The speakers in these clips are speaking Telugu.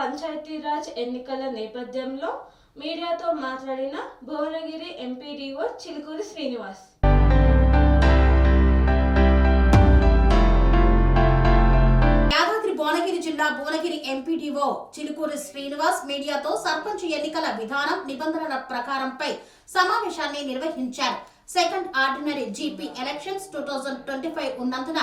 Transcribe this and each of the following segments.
పంచాయతీరాజ్ ఎన్నికల నేపథ్యంలో మీడియాతో మాట్లాడిన భువనగిరి ఎంపీడీఓ చిలుకూరి శ్రీనివాస్. భువనగిరి జిల్లా భువనగిరి ఎంపీడీఓ చిలుకూరి శ్రీనివాస్ మీడియాతో సర్పంచ్ ఎన్నికల విధానం నిబంధనల ప్రకారంపై సమావేశాన్ని నిర్వహించారు. సెకండ్ ఆర్డినరీ జీపీ ఎలక్షన్స్ 2025 ఉన్నందున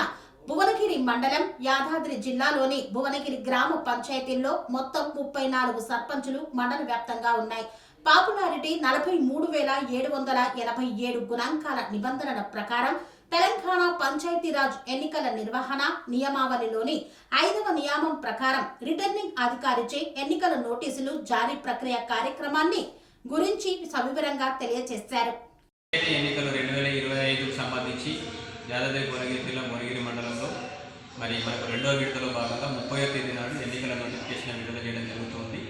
భువనగిరి మండలం, యాదాద్రి జిల్లాలోని భువనగిరి గ్రామ పంచాయతీల్లో మొత్తం 34 సర్పంచులు మండల వ్యాప్తంగా ఉన్నాయి. పాపులారిటీ 43,787 గుణాంకాల నిబంధనల ప్రకారం తెలంగాణ పంచాయతీరాజ్ ఎన్నికల నిర్వహణ నియమావళిలోని 5వ నియమం ప్రకారం రిటర్నింగ్ అధికారిచే ఎన్నికల నోటీసులు జారీ ప్రక్రియ కార్యక్రమాన్ని గురించి సవివరంగా తెలియజేశారు. ఎన్నికలు 2025కు సంబంధించి యాదాద్రి భువనగిరి జిల్లా భువనగిరి మండలంలో మరి మనకు రెండవ విడతలో భాగంగా 30వ తేదీ నాడు ఎన్నికల నోటిఫికేషన్ విడుదల చేయడం జరుగుతుంది.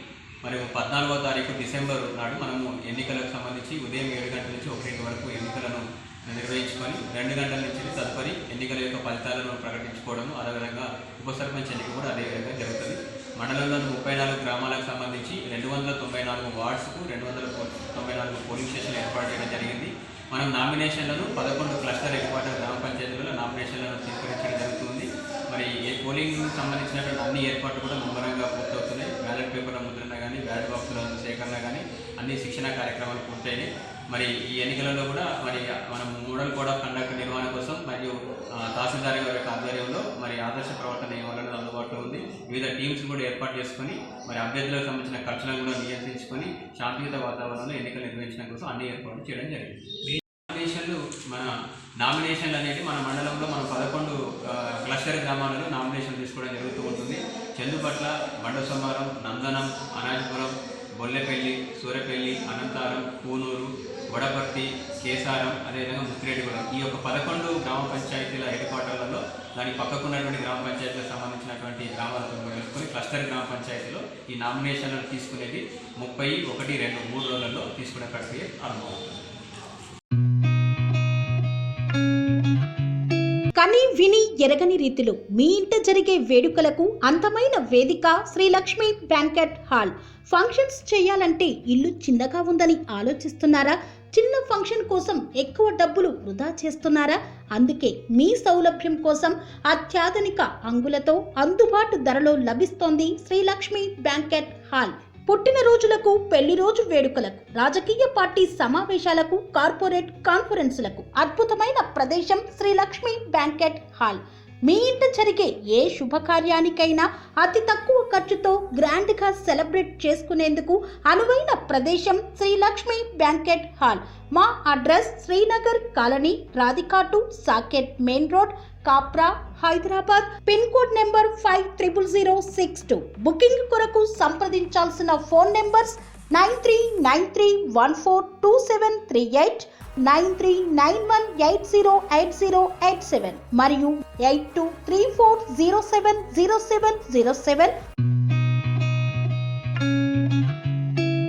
మరి 14వ తారీఖు డిసెంబర్ నాడు మనము ఎన్నికలకు సంబంధించి ఉదయం 7 గంటల నుంచి 1 వరకు ఎన్నికలను నిర్వహించుకొని 2 గంటల నుంచి తదుపరి ఎన్నికల యొక్క ఫలితాలను ప్రకటించుకోవడము, అదేవిధంగా ఉప సర్పంచ్ ఎన్నిక కూడా అదేవిధంగా జరుగుతుంది. మండలంలోని 34 గ్రామాలకు సంబంధించి 294 వార్డ్స్కు 294 పోలింగ్ స్టేషన్లు ఏర్పాటు చేయడం జరిగింది. మనం నామినేషన్లను 11 క్లస్టర్ హెడ్ క్వార్టర్ గ్రామ పంచాయతీలలో నామినేషన్లను స్వీకరించడం జరుగుతుంది. మరి ఏ పోలింగ్ సంబంధించినటువంటి అన్ని ఏర్పాట్లు కూడా ముమ్మరంగా పూర్తవుతున్నాయి. బ్యాలెట్ పేపర్ల ముద్రణ కానీ, బ్యాలెట్ బాక్సుల సేకరణ కానీ అన్ని శిక్షణ కార్యక్రమాలు పూర్తయినాయి. మరి ఈ ఎన్నికలలో కూడా మరి మనం మోడల్ కోడ్ ఆఫ్ కండక్ట్ నిర్వహణ కోసం మరియు తహసీల్దార్ గారి యొక్క ఆధ్వర్యంలో మరి ఆదర్శ ప్రవర్తన నియమాలను అందుబాటులో ఉంది. వివిధ టీమ్స్ కూడా ఏర్పాటు చేసుకొని మరి అభ్యర్థులకు సంబంధించిన ఖర్చులను కూడా నియంత్రించుకొని శాంతియుత వాతావరణంలో ఎన్నికలు నిర్వహించడం కోసం అన్ని ఏర్పాట్లు చేయడం జరిగింది. నామినేషన్లు అనేది మన మండలంలో మనం 11 క్లస్టర్ గ్రామాలలో నామినేషన్ తీసుకోవడం జరుగుతూ ఉంటుంది. చందుపట్ల, బండసోమారం, నందనం, అనాజపురం, బొల్లెపల్లి, సూరపల్లి, అనంతారం, పూనూరు, వడపర్తి, కేసారం, అదేవిధంగా ముత్తిరెడ్డిగూడెం ఈ యొక్క 11 గ్రామ పంచాయతీల హెడ్ క్వార్టర్లలో దాని పక్కకున్నటువంటి గ్రామ పంచాయతీలకు సంబంధించినటువంటి గ్రామాలతో కలుపుకొని క్లస్టర్ గ్రామ పంచాయతీలో ఈ నామినేషన్లను తీసుకునేది 30, 1, 2, 3 రోజులలో తీసుకునే ప్రక్రియ ఆరంభమవుతుంది. కని విని ఎరగని రీతిలో మీ ఇంట జరిగే వేడుకలకు అందమైన వేదిక Shri Lakshmi banquet hall. Functions చేయాలంటే ఇల్లు చిన్నగా ఉందని ఆలోచిస్తున్నారా? చిన్న ఫంక్షన్ కోసం ఎక్కువ డబ్బులు వృధా చేస్తున్నారా? అందుకే మీ సౌలభ్యం కోసం అత్యాధునిక అంగులతో అందుబాటు ధరలో లభిస్తోంది శ్రీ లక్ష్మి బ్యాంకెట్ హాల్. పుట్టినరోజులకు, పెళ్లి రోజు వేడుకలకు, రాజకీయ పార్టీ సమావేశాలకు, కార్పొరేట్ కాన్ఫరెన్సులకు అద్భుతమైన ప్రదేశం శ్రీ లక్ష్మి బ్యాంకెట్ హాల్. మీ ఇంట జరిగే ఏ శుభకార్యానికైనా అతి తక్కువ ఖర్చుతో గ్రాండ్గా సెలబ్రేట్ చేసుకునేందుకు అనువైన ప్రదేశం శ్రీ లక్ష్మి బ్యాంకెట్ హాల్. మా అడ్రస్ శ్రీనగర్ కాలనీ, రాధికాటు, Saket main road, Kapra, Hyderabad. Pin code number 500062. Booking కొరకు సంప్రదించాల్సిన ఫోన్ నెంబర్స్ 9393142738, 9391808087 మరియు 8234070707.